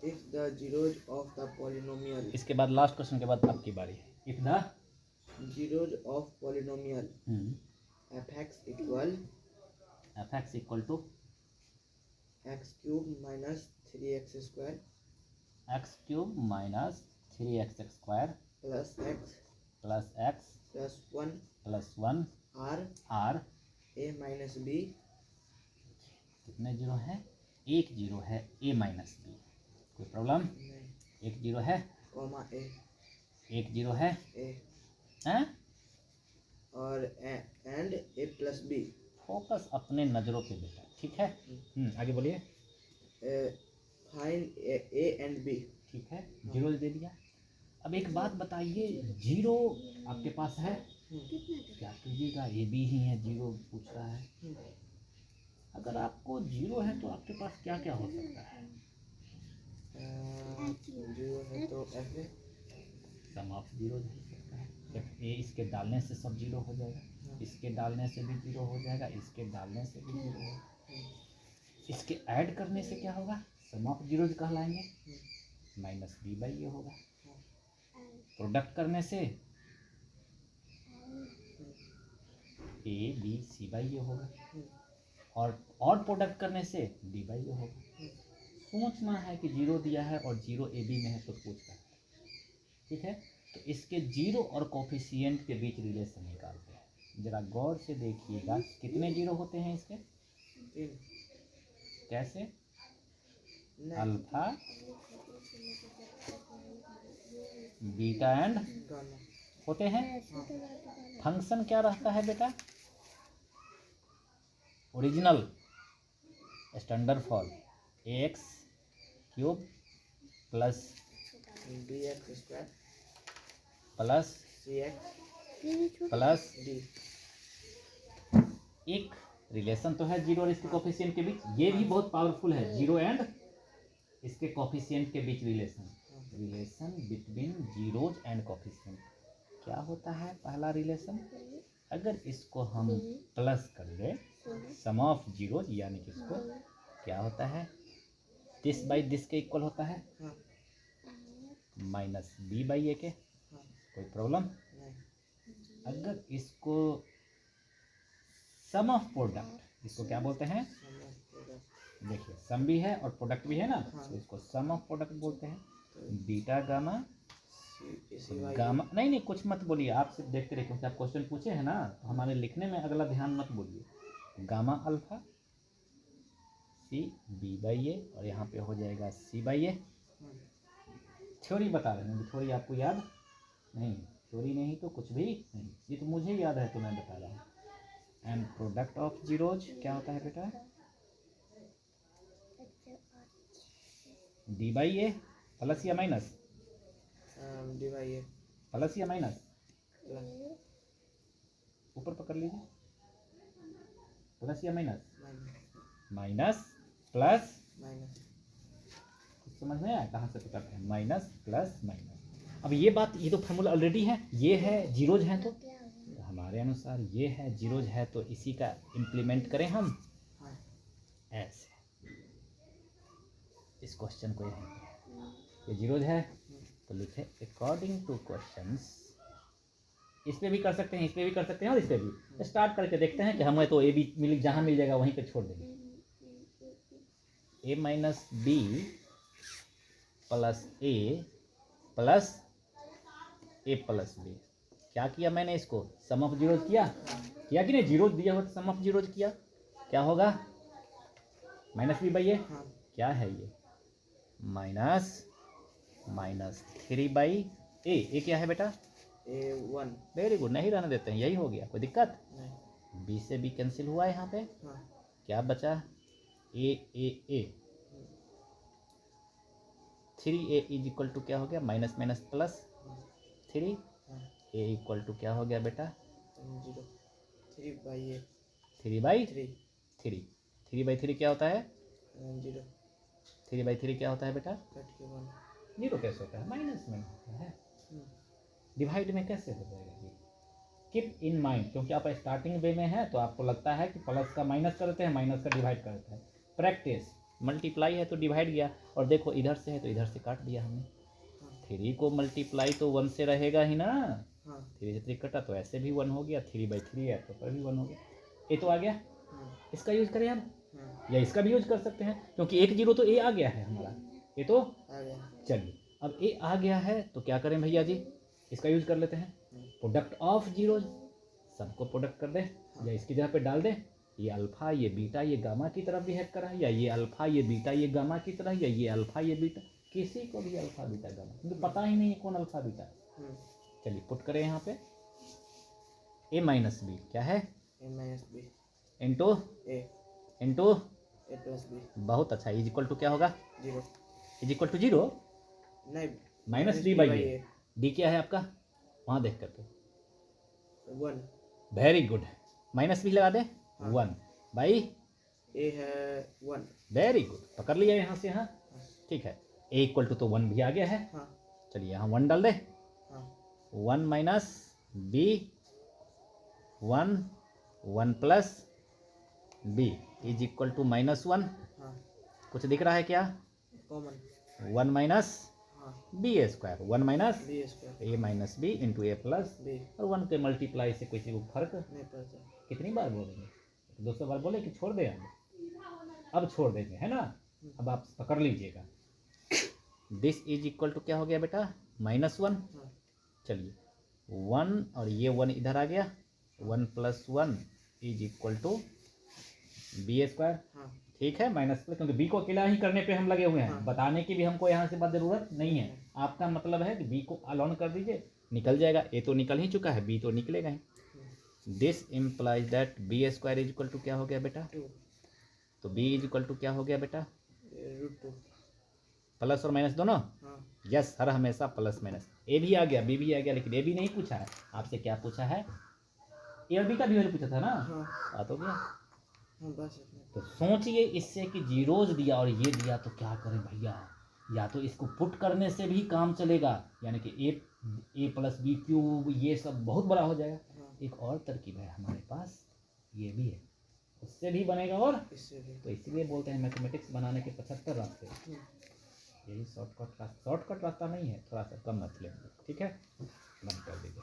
if the zeros of the polynomial इसके बाद last question के बाद आपकी बारी है. If the zeros of polynomial fx equal to x cube minus 3x square x cube minus 3x square plus x plus 1 r a minus b. कितने zero है? एक जीरो है a माइनस बी. कोई प्रॉब्लम? एक zero है comma a एक zero है a हैं? और and a plus b. Focus अपने नज़रों पे बेटा. ठीक है. आगे बोलिए. फाइंड a and b. ठीक है. जीरो दे दिया. अब एक बात बताइए, जीरो आपके पास है, क्या कीजिएगा? ये भी ही है, जीरो पूछ रहा है. अगर आपको जीरो है तो आपके पास क्या क्या हो सकता है? जीरो है तो f है. सम ऑफ जीरो हो सकता है. जब ए इसके डालने से सब जीरो हो जाएगा, इसके डालने से भी जीरो हो जाएगा, इसके डालने से भी जीरो होगा. इसके ऐड करने से क्या होगा? सम ऑफ जीरोज कहलाएंगे. माइनस बी बाई ये होगा. प्रोडक्ट करने से ए बी सी बाई ये होगा. और प्रोडक्ट करने से डी बाई ये होगा. सोचना है कि जीरो दिया है और जीरो ए बी में है तो पूछ रहा है. ठीक है. तो इसके जीरो और कोफिशिएंट के बीच रिलेशन निकालते हैं. जरा गौर से देखिएगा, कितने जीरो होते हैं इसके? 3. कैसे? अल्फा बीटा एंड होते हैं. फंक्शन क्या रहता है बेटा? Original standard form ax cube plus bx square plus cx plus d. एक रिलेशन तो है जीरो और इसके कोफिशिएंट के बीच. ये भी बहुत पावरफुल है, जीरो एंड इसके कोफिशिएंट के बीच relation between zeros and coefficient. क्या होता है पहला रिलेशन? अगर इसको हम प्लस कर दें, सम ऑफ जीरोज, यानी कि इसको क्या होता है? दिस बाई दिस के इक्वल होता है. माइनस बी बाई ए के. कोई प्रॉब्लम? अगर इसको सम ऑफ प्रोडक्ट, इसको क्या बोलते हैं? देखिए, सम भी है और प्रोडक्ट भी है ना, तो इसको सम ऑफ प्रोडक्ट बोलते हैं. बीटा गामा नहीं कुछ मत बोलिए, आप सिर्फ देखते रहिए, क्योंकि आप क्वेश्चन पूछे हैं ना, तो हमारे लिखने में अगला ध्यान मत बोलिए. Gamma alpha c b by a, और यहाँ पे हो जाएगा सी बाई ए. थ्योरी बता रहे हैं, थ्योरी आपको याद नहीं? थ्योरी नहीं तो कुछ भी नहीं, ये तो मुझे याद है तो मैं बता रहा हूँ. एंड प्रोडक्ट ऑफ जीरोज क्या होता है बेटा? डी बाई ए प्लस या minus? D by A plus या माइनस? प्लस ऊपर पकड़ लीजिए. प्लस या माइनस? Minus plus minus. कुछ समझ में आया कहाँ से पकड़ते हैं? Minus plus minus. अब ये बात, ये तो फार्मूला ऑलरेडी है, ये है जीरोज हैं, तो हमारे अनुसार ये है जीरोज है, तो इसी का इम्प्लीमेंट करें हम ऐसे. इस क्वेश्चन को ये जीरोज है तो लिखे अकॉर्डिंग टू क्वेश्चंस. इस पे भी कर सकते हैं, इस पे भी कर सकते हैं, और इस पे भी. स्टार्ट करके देखते हैं कि हमें तो ए बी मिल, जहाँ मिल जाएगा वहीं पे छोड़ देंगे. ए माइनस बी प्लस ए प्लस बी. क्या किया मैंने? इसको सम ऑफ जीरोज किया कि नहीं? जीरोज दिया हो तो सम ऑफ जीरोज किया. क्या होगा? माइनस बी बाई ए. क्या है ये? माइनस 3 बाई ए क्या है बेटा? A1. Very good. नहीं रहने देते हैं, यही हो गया. कोई दिक्कत? नहीं. बी से बी कैंसिल हुआ यहाँ पे. क्या बचा? ए 3a इज इक्वल टू क्या हो गया? Minus minus plus 3. A equal to क्या हो गया बेटा? 0. 3 बाई ए 3 बाई 3 क्या होता है? 0. 3 बाई 3 क्या होता है बेटा? 31. जीरो कैसे होता है? माइनस में होता है. डिवाइड में कैसे हो जाएगा जी? कीप इन माइंड, क्योंकि आप स्टार्टिंग वे में है तो आपको लगता है कि प्लस का माइनस कर देते हैं, माइनस का डिवाइड कर देते हैं. प्रैक्टिस मल्टीप्लाई है तो डिवाइड गया, और देखो इधर से है तो इधर से काट दिया हमने। हाँ 3 को मल्टीप्लाई तो 1 से रहेगा ही ना, हाँ 3 से 3 कटा तो ऐसे भी 1 हो गया, 3/3 है तो पर भी 1 हो गया। ए तो आ गया, इसका यूज करें अब, या इसका भी यूज कर सकते हैं क्योंकि 1 0 तो ए आ गया है हमारा, ये तो आ गया। चलिए अब ए आ गया है तो क्या करें भैया जी, इसका यूज कर लेते हैं, प्रोडक्ट ऑफ जीरोज, सबको प्रोडक्ट कर दे या इसकी जगह पे डाल दे, ये अल्फा ये बीटा ये गामा की तरफ बिहेव कर रहा है, या ये अल्फा ये बीटा ये गामा की तरह, या ये अल्फा ये बीटा, किसी को भी अल्फा बीटा गामा, क्योंकि पता ही नहीं है कौन अल्फा बीटा। चलिए पुट करें यहाँ पे a माइनस बी क्या है, ए minus B into A into, A plus B बहुत अच्छा, इज इक्वल टू क्या होगा, 0 इज इक्वल टू 0 नहीं minus D by A, D क्या है आपका वहाँ देख करके, 1 वेरी गुड, माइनस भी लगा दे, हाँ। 1 बाई, ए है 1 वेरी गुड, पकड़ लिया यहाँ से, यहाँ ठीक है, ए इक्वल टू तो 1 भी आ गया है, हाँ चलिए यहाँ 1 डाल दे, हाँ 1 minus B 1 plus B is equal to -1, हाँ कुछ दिख रहा है क्या, कॉमन 1 माइनस हाँ B A square, 1 minus B square A minus B into A plus, B और 1 के मल्टीप्लाई से किसी को फर्क नहीं पड़ता। कितनी बार बोलेंगे, 200 बार बोले कि छोड़ दे हम, अब छोड़ देंगे है ना, अब आप पकड़ लीजिएगा, दिस इज इक्वल टू क्या हो गया बेटा, -1, हाँ चलिए 1 और ये 1 इधर आ गया, 1 plus 1 is equal to B square, हाँ ठीक है, माइनस प्लस, क्योंकि बी को अकेला ही करने पे हम लगे हुए हैं, हाँ। बताने की भी हमको यहाँ से बात जरूरत नहीं है, आपका मतलब है कि बी को अलॉन कर दीजिए, निकल जाएगा, ए तो निकल ही चुका है, बी तो निकलेगा ही, this implies that b square is equal to क्या हो गया बेटा, 2 तो बी इज इक्वल टू क्या हो गया बेटा, √2 प्लस और माइनस दोनों, हाँ यस हर हमेशा प्लस माइनस, ए भी आ गया बी भी आ गया, लेकिन ए भी नहीं पूछा है आपसे, क्या पूछा है, ए और बी का भी पूछा था ना, हाँ बात हो गया। हाँ बस इतना। तो सोचिए इससे कि जीरोज दिया और ये दिया तो क्या करें भैया, या तो इसको पुट करने से भी काम चलेगा, यानी कि ए प्लस बी क्यूब ये सब बहुत बड़ा हो जाएगा, हाँ एक और तरकीब है हमारे पास, ये भी है, उससे भी बनेगा, और इससे भी तो इसीलिए बोलते हैं मैथमेटिक्स बनाने के 75 रास्ते, यही शॉर्टकट रास्ता नहीं है, थोड़ा सा कम मत लेंगे, ठीक है, बंद कर दीजिए।